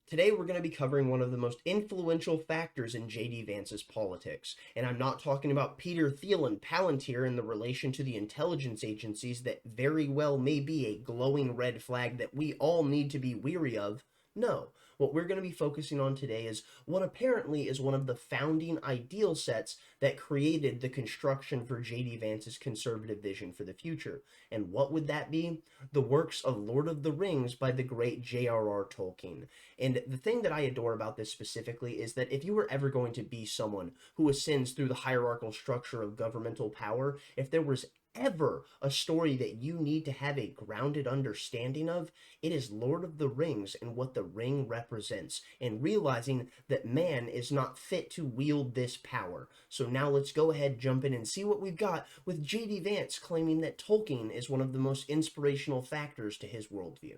Today we're going to be covering one of the most influential factors in JD Vance's politics, and I'm not talking about Peter Thielen Palantir in the relation to the intelligence agencies that very well may be a glowing red flag that we all need to be weary of. No, what we're going to be focusing on today is what apparently is one of the founding ideal sets that created the construction for JD Vance's conservative vision for the future. And what would that be? The works of Lord of the Rings by the great J.r.r. Tolkien. And the thing that I adore about this specifically is that if you were ever going to be someone who ascends through the hierarchical structure of governmental power, if there was ever a story that you need to have a grounded understanding of, it is Lord of the Rings and what the ring represents, and realizing that man is not fit to wield this power. So now let's go ahead, jump in, and see what we've got with JD Vance claiming that Tolkien is one of the most inspirational factors to his worldview.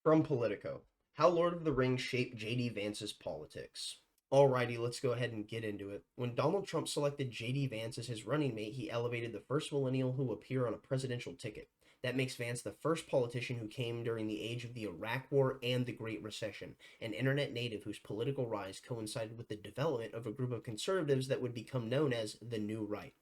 From Politico: How Lord of the Rings Shaped JD Vance's Politics. Alrighty, let's go ahead and get into it. When Donald Trump selected JD Vance as his running mate, he elevated the first millennial who appear on a presidential ticket. That makes Vance the first politician who came during the age of the Iraq War and the Great Recession, an internet native whose political rise coincided with the development of a group of conservatives that would become known as the New Right.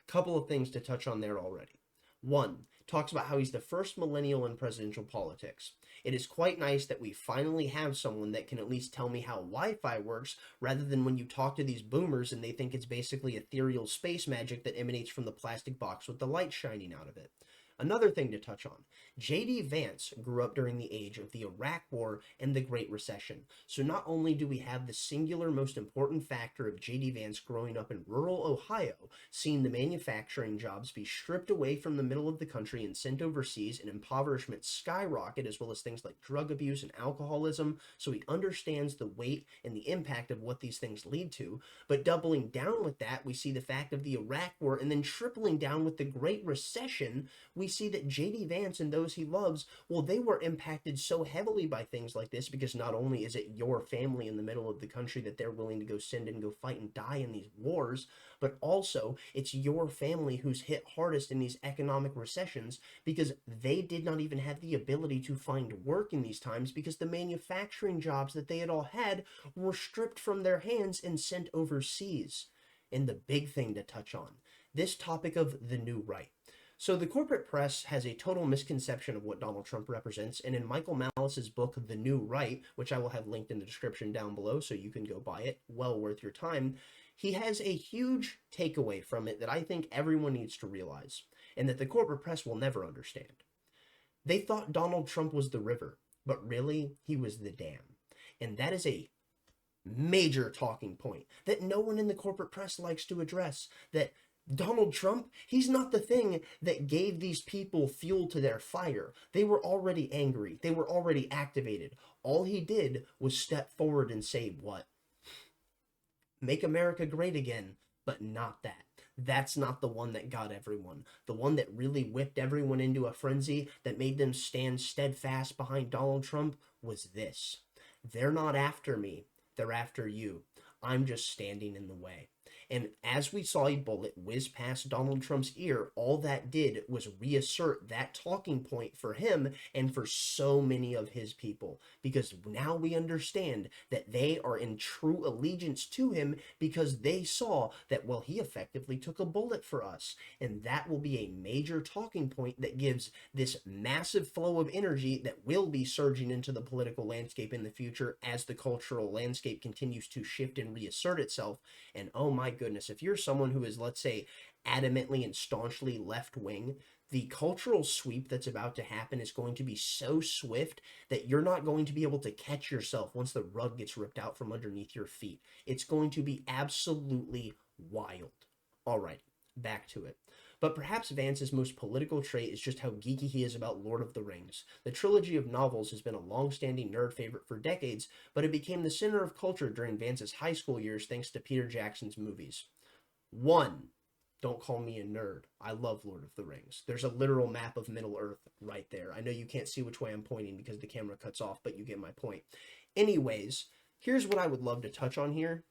Couple of things to touch on there already. One, talks about how he's the first millennial in presidential politics. It is quite nice that we finally have someone that can at least tell me how Wi-Fi works, rather than when you talk to these boomers and they think it's basically ethereal space magic that emanates from the plastic box with the light shining out of it. Another thing to touch on: JD Vance grew up during the age of the Iraq War and the Great Recession. So not only do we have the singular most important factor of JD Vance growing up in rural Ohio, seeing the manufacturing jobs be stripped away from the middle of the country and sent overseas, and impoverishment skyrocket, as well as things like drug abuse and alcoholism, so he understands the weight and the impact of what these things lead to. But doubling down with that, we see the fact of the Iraq War, and then tripling down with the Great Recession, we see that JD Vance and those he loves, well, they were impacted so heavily by things like this, because not only is it your family in the middle of the country that they're willing to go send and go fight and die in these wars, but also it's your family who's hit hardest in these economic recessions, because they did not even have the ability to find work in these times, because the manufacturing jobs that they had all had were stripped from their hands and sent overseas. And the big thing to touch on, this topic of the new right. So the corporate press has a total misconception of what Donald Trump represents, and in Michael Malice's book, The New Right, which I will have linked in the description down below so you can go buy it, well worth your time, he has a huge takeaway from it that I think everyone needs to realize, and that the corporate press will never understand. They thought Donald Trump was the river, but really, he was the dam. And that is a major talking point that no one in the corporate press likes to address, that Donald Trump, he's not the thing that gave these people fuel to their fire. They were already angry. They were already activated. All he did was step forward and say, what? Make America great again, but not that. That's not the one that got everyone. The one that really whipped everyone into a frenzy, that made them stand steadfast behind Donald Trump, was this: they're not after me. They're after you. I'm just standing in the way. And as we saw a bullet whiz past Donald Trump's ear, all that did was reassert that talking point for him and for so many of his people. Because now we understand that they are in true allegiance to him, because they saw that, well, he effectively took a bullet for us. And that will be a major talking point that gives this massive flow of energy that will be surging into the political landscape in the future as the cultural landscape continues to shift and reassert itself. And oh my goodness, if you're someone who is, let's say, adamantly and staunchly left-wing, the cultural sweep that's about to happen is going to be so swift that you're not going to be able to catch yourself once the rug gets ripped out from underneath your feet. It's going to be absolutely wild. Alright, back to it. But perhaps Vance's most political trait is just how geeky he is about Lord of the Rings. The trilogy of novels has been a long-standing nerd favorite for decades, but it became the center of culture during Vance's high school years thanks to Peter Jackson's movies. 1. Don't call me a nerd. I love Lord of the Rings. There's a literal map of Middle-earth right there. I know you can't see which way I'm pointing because the camera cuts off, but you get my point. Anyways, here's what I would love to touch on here.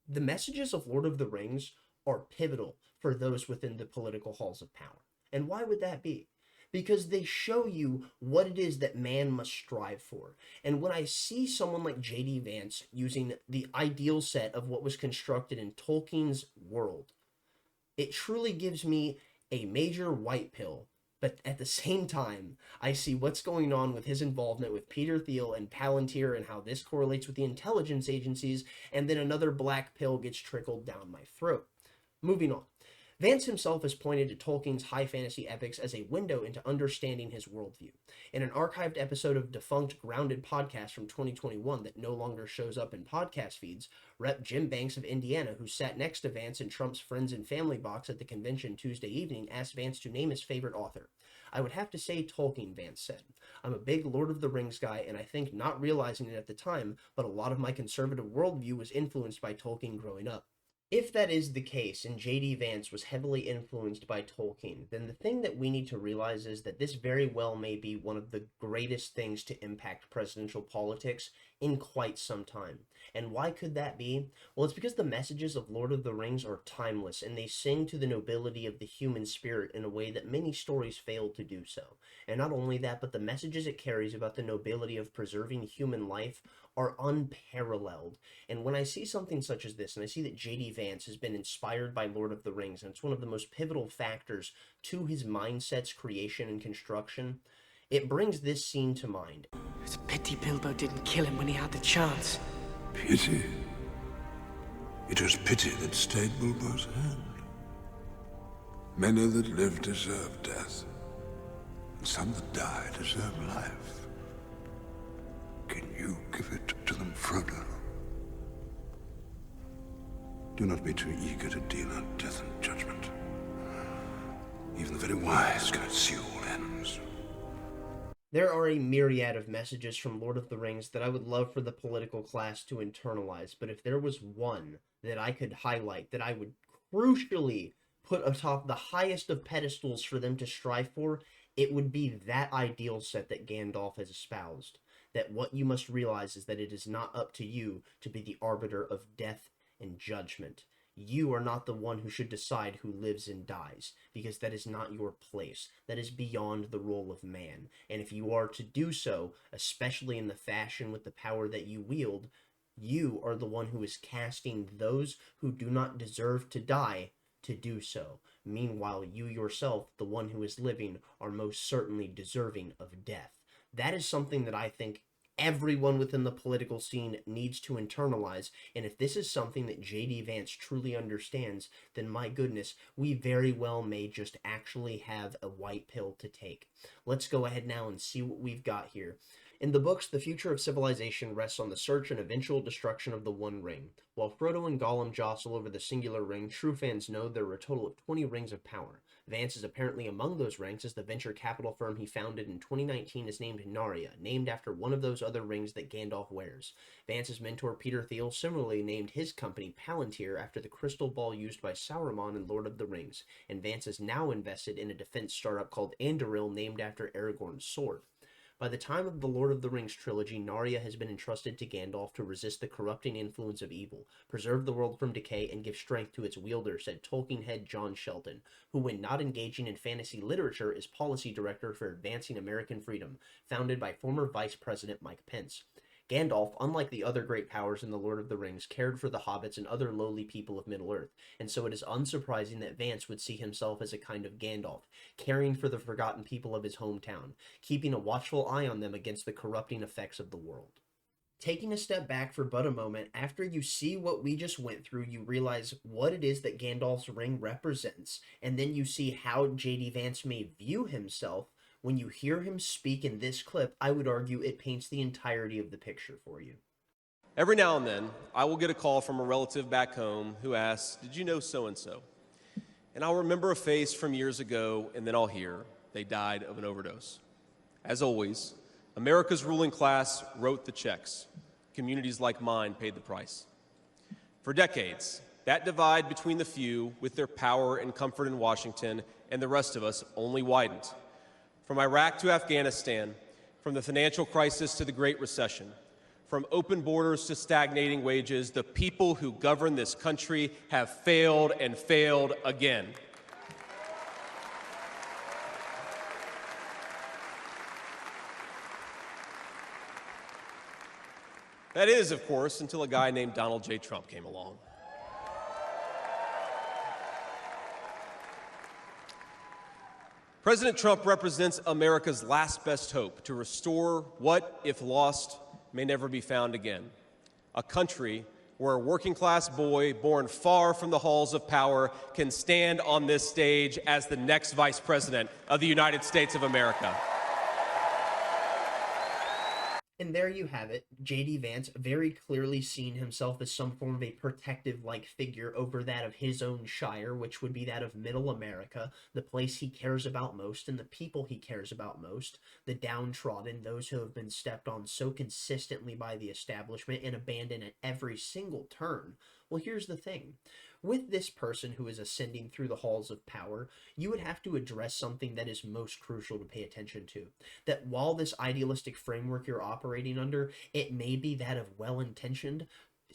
The messages of Lord of the Rings are pivotal for those within the political halls of power. And why would that be? because they show you what it is that man must strive for. And when I see someone like JD Vance using the ideal set of what was constructed in Tolkien's world, it truly gives me a major white pill. But at the same time, I see what's going on with his involvement with Peter Thiel and Palantir and how this correlates with the intelligence agencies, and then another black pill gets trickled down my throat. Moving on. Vance himself has pointed to Tolkien's high fantasy epics as a window into understanding his worldview. In an archived episode of defunct Grounded podcast from 2021 that no longer shows up in podcast feeds, Rep. Jim Banks of Indiana, who sat next to Vance in Trump's Friends and Family box at the convention Tuesday evening, asked Vance to name his favorite author. I would have to say Tolkien, Vance said. I'm a big Lord of the Rings guy, and I think not realizing it at the time, but a lot of my conservative worldview was influenced by Tolkien growing up. If that is the case, and JD Vance was heavily influenced by Tolkien, then the thing that we need to realize is that this very well may be one of the greatest things to impact presidential politics in quite some time. And why could that be? Well, it's because the messages of Lord of the Rings are timeless, and they sing to the nobility of the human spirit in a way that many stories fail to do so. And not only that, but the messages it carries about the nobility of preserving human life are unparalleled. And when I see something such as this, and I see that JD Vance has been inspired by Lord of the Rings, and it's one of the most pivotal factors to his mindset's creation and construction, it brings this scene to mind. It's a pity Bilbo didn't kill him when he had the chance. Pity? It was pity that stayed Bilbo's hand. Many that live deserve death, and some that die deserve life. Can you give it to them, Frodo? Do not be too eager to deal out death and judgment. Even the very wise cannot see all ends. There are a myriad of messages from Lord of the Rings that I would love for the political class to internalize, but if there was one that I could highlight that I would crucially put atop the highest of pedestals for them to strive for, it would be that ideal set that Gandalf has espoused. That what you must realize is that it is not up to you to be the arbiter of death and judgment. You are not the one who should decide who lives and dies, because that is not your place. That is beyond the role of man. And if you are to do so, especially in the fashion with the power that you wield, you are the one who is casting those who do not deserve to die to do so. Meanwhile, you yourself, the one who is living, are most certainly deserving of death. That is something that I think everyone within the political scene needs to internalize, and if this is something that JD Vance truly understands, then my goodness, we very well may just actually have a white pill to take. Let's go ahead now and see what we've got here. In the books, the future of civilization rests on the search and eventual destruction of the One Ring. While Frodo and Gollum jostle over the singular ring, true fans know there are a total of 20 rings of power. Vance is apparently among those ranks, as the venture capital firm he founded in 2019 is named Narya, named after one of those other rings that Gandalf wears. Vance's mentor Peter Thiel similarly named his company Palantir after the crystal ball used by Sauron in Lord of the Rings, and Vance is now invested in a defense startup called Anduril named after Aragorn's sword. By the time of the Lord of the Rings trilogy, Narya has been entrusted to Gandalf to resist the corrupting influence of evil, preserve the world from decay, and give strength to its wielder, said Tolkien head John Shelton, who, when not engaging in fantasy literature, is policy director for Advancing American Freedom, founded by former Vice President Mike Pence. Gandalf, unlike the other great powers in The Lord of the Rings, cared for the hobbits and other lowly people of Middle-earth, and so it is unsurprising that Vance would see himself as a kind of Gandalf, caring for the forgotten people of his hometown, keeping a watchful eye on them against the corrupting effects of the world. Taking a step back for but a moment, after you see what we just went through, you realize what it is that Gandalf's ring represents, and then you see how JD Vance may view himself. When you hear him speak in this clip, I would argue it paints the entirety of the picture for you. Every now and then, I will get a call from a relative back home who asks, "Did you know so-and-so?" And I'll remember a face from years ago, and then I'll hear, "They died of an overdose." As always, America's ruling class wrote the checks. Communities like mine paid the price. For decades, that divide between the few, with their power and comfort in Washington, and the rest of us only widened. From Iraq to Afghanistan, from the financial crisis to the Great Recession, from open borders to stagnating wages, the people who govern this country have failed and failed again. That is, of course, until a guy named Donald J. Trump came along. President Trump represents America's last best hope to restore what, if lost, may never be found again. A country where a working-class boy born far from the halls of power can stand on this stage as the next vice president of the United States of America. And there you have it. JD Vance very clearly seen himself as some form of a protective-like figure over that of his own shire, which would be that of Middle America, the place he cares about most and the people he cares about most, the downtrodden, those who have been stepped on so consistently by the establishment and abandoned at every single turn. Well, here's the thing. With this person who is ascending through the halls of power, you would have to address something that is most crucial to pay attention to. That while this idealistic framework you're operating under, it may be that of well-intentioned,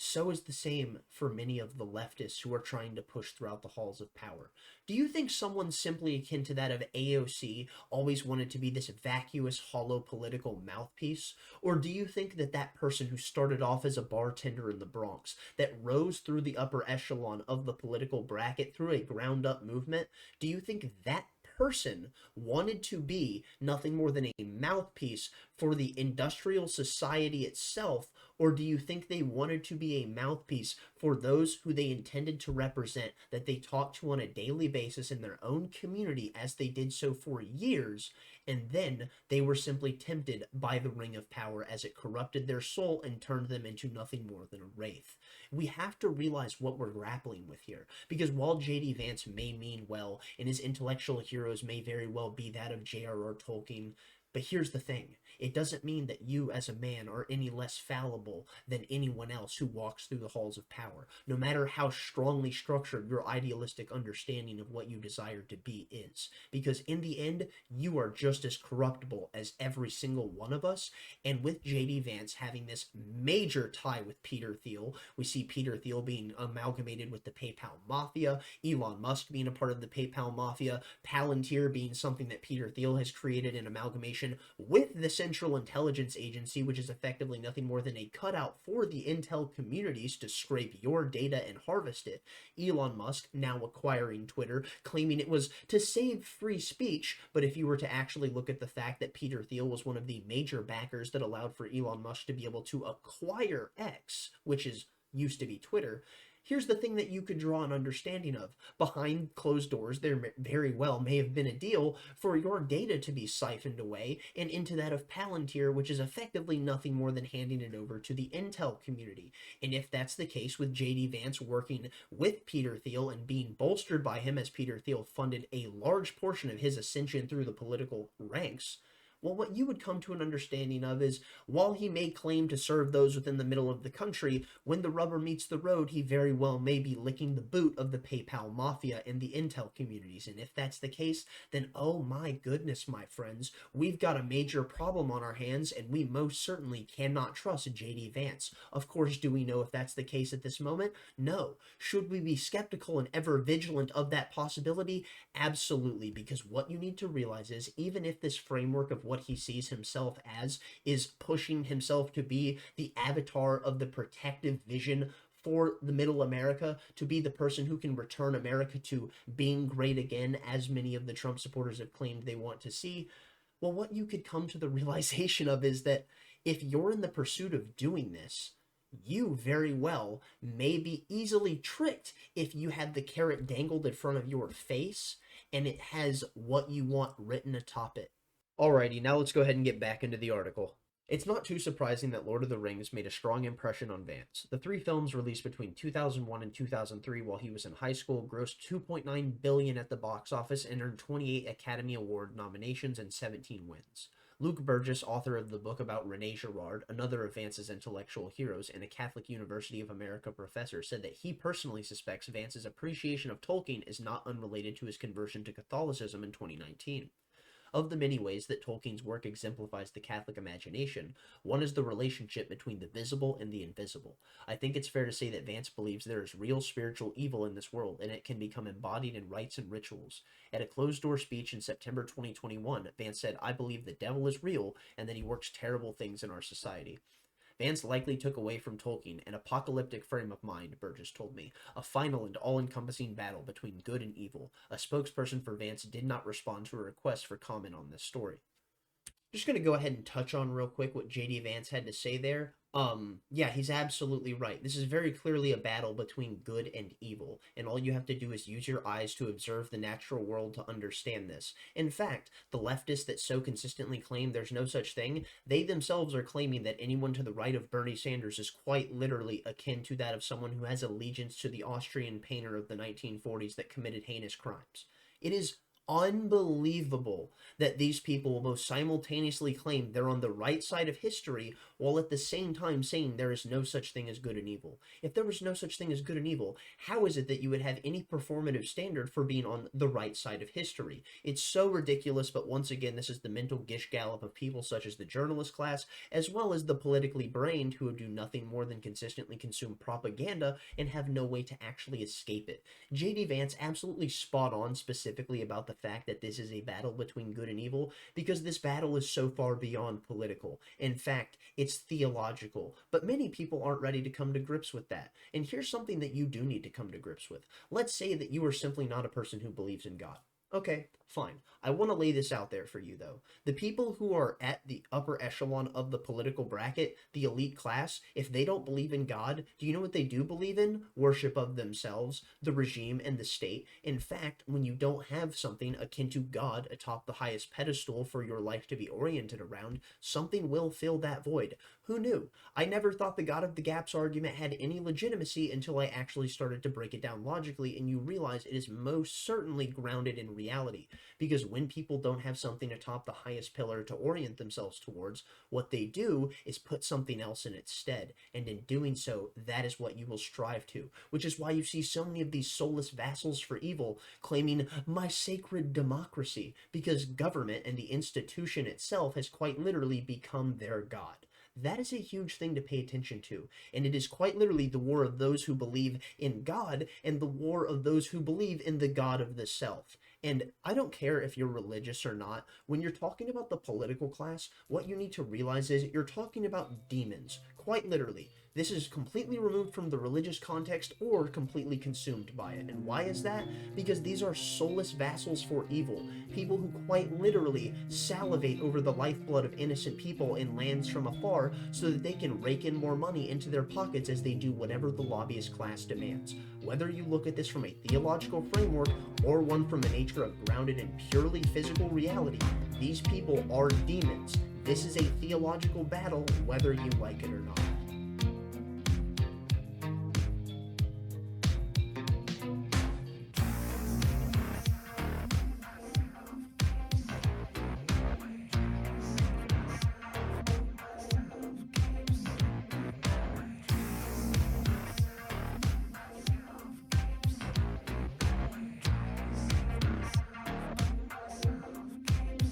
so is the same for many of the leftists who are trying to push throughout the halls of power. Do you think someone simply akin to that of AOC always wanted to be this vacuous, hollow political mouthpiece? Or do you think that that person who started off as a bartender in the Bronx, that rose through the upper echelon of the political bracket through a ground-up movement, do you think that person wanted to be nothing more than a mouthpiece for the industrial society itself, or do you think they wanted to be a mouthpiece for those who they intended to represent, that they talked to on a daily basis in their own community as they did so for years, and then they were simply tempted by the ring of power as it corrupted their soul and turned them into nothing more than a wraith? We have to realize what we're grappling with here, because while JD Vance may mean well, and his intellectual heroes may very well be that of j.r.r. Tolkien, but here's the thing. It doesn't mean that you as a man are any less fallible than anyone else who walks through the halls of power, no matter how strongly structured your idealistic understanding of what you desire to be is. Because in the end, you are just as corruptible as every single one of us. And with JD Vance having this major tie with Peter Thiel, we see Peter Thiel being amalgamated with the PayPal Mafia, Elon Musk being a part of the PayPal Mafia, Palantir being something that Peter Thiel has created in amalgamation with the Central Intelligence Agency, which is effectively nothing more than a cutout for the intel communities to scrape your data and harvest it. Elon Musk now acquiring Twitter, claiming it was to save free speech, but if you were to actually look at the fact that Peter Thiel was one of the major backers that allowed for Elon Musk to be able to acquire X, which used to be Twitter, here's the thing that you could draw an understanding of. Behind closed doors, there very well may have been a deal for your data to be siphoned away and into that of Palantir, which is effectively nothing more than handing it over to the intel community. And if that's the case with JD Vance working with Peter Thiel and being bolstered by him as Peter Thiel funded a large portion of his ascension through the political ranks, well, what you would come to an understanding of is, while he may claim to serve those within the middle of the country, when the rubber meets the road, he very well may be licking the boot of the PayPal Mafia and the intel communities. And if that's the case, then oh my goodness, my friends, we've got a major problem on our hands, and we most certainly cannot trust JD Vance. Of course, do we know if that's the case at this moment? No. Should we be skeptical and ever vigilant of that possibility? Absolutely, because what you need to realize is, even if this framework of what he sees himself as is pushing himself to be the avatar of the protective vision for the middle America, to be the person who can return America to being great again, as many of the Trump supporters have claimed they want to see, well, what you could come to the realization of is that if you're in the pursuit of doing this, you very well may be easily tricked if you have the carrot dangled in front of your face and it has what you want written atop it. Alrighty, now let's go ahead and get back into the article. It's not too surprising that Lord of the Rings made a strong impression on Vance. The three films released between 2001 and 2003 while he was in high school grossed $2.9 billion at the box office and earned 28 Academy Award nominations and 17 wins. Luke Burgess, author of the book about Rene Girard, another of Vance's intellectual heroes and a Catholic University of America professor, said that he personally suspects Vance's appreciation of Tolkien is not unrelated to his conversion to Catholicism in 2019. Of the many ways that Tolkien's work exemplifies the Catholic imagination, one is the relationship between the visible and the invisible. I think it's fair to say that Vance believes there is real spiritual evil in this world, and it can become embodied in rites and rituals. At a closed-door speech in September 2021, Vance said, "I believe the devil is real, and that he works terrible things in our society." Vance likely took away from Tolkien an apocalyptic frame of mind, Burgess told me, a final and all-encompassing battle between good and evil. A spokesperson for Vance did not respond to a request for comment on this story. Just going to go ahead and touch on real quick what JD Vance had to say there. Yeah, he's absolutely right. This is very clearly a battle between good and evil, and all you have to do is use your eyes to observe the natural world to understand this. In fact, the leftists that so consistently claim there's no such thing, they themselves are claiming that anyone to the right of Bernie Sanders is quite literally akin to that of someone who has allegiance to the Austrian painter of the 1940s that committed heinous crimes. It is unbelievable that these people will both simultaneously claim they're on the right side of history while at the same time saying there is no such thing as good and evil. If there was no such thing as good and evil, how is it that you would have any performative standard for being on the right side of history? It's so ridiculous, but once again, this is the mental gish gallop of people such as the journalist class, as well as the politically brained who do nothing more than consistently consume propaganda and have no way to actually escape it. JD Vance absolutely spot on specifically about the fact that this is a battle between good and evil, because this battle is so far beyond political. In fact, it's theological, but many people aren't ready to come to grips with that. And here's something that you do need to come to grips with. Let's say that you are simply not a person who believes in God. Okay, fine. I want to lay this out there for you, though. The people who are at the upper echelon of the political bracket, the elite class, if they don't believe in God, do you know what they do believe in? Worship of themselves, the regime, and the state. In fact, when you don't have something akin to God atop the highest pedestal for your life to be oriented around, something will fill that void. Who knew? I never thought the God of the Gaps argument had any legitimacy until I actually started to break it down logically, and you realize it is most certainly grounded in reality. Because when people don't have something atop the highest pillar to orient themselves towards, what they do is put something else in its stead. And in doing so, that is what you will strive to. Which is why you see so many of these soulless vassals for evil claiming my sacred democracy, because government and the institution itself has quite literally become their god. That is a huge thing to pay attention to, and it is quite literally the war of those who believe in God and the war of those who believe in the God of the self. And I don't care if you're religious or not, when you're talking about the political class, what you need to realize is you're talking about demons, quite literally. This is completely removed from the religious context or completely consumed by it. And why is that? Because these are soulless vassals for evil, people who quite literally salivate over the lifeblood of innocent people in lands from afar so that they can rake in more money into their pockets as they do whatever the lobbyist class demands. Whether you look at this from a theological framework or one from a nature of grounded in purely physical reality, these people are demons. This is a theological battle, whether you like it or not.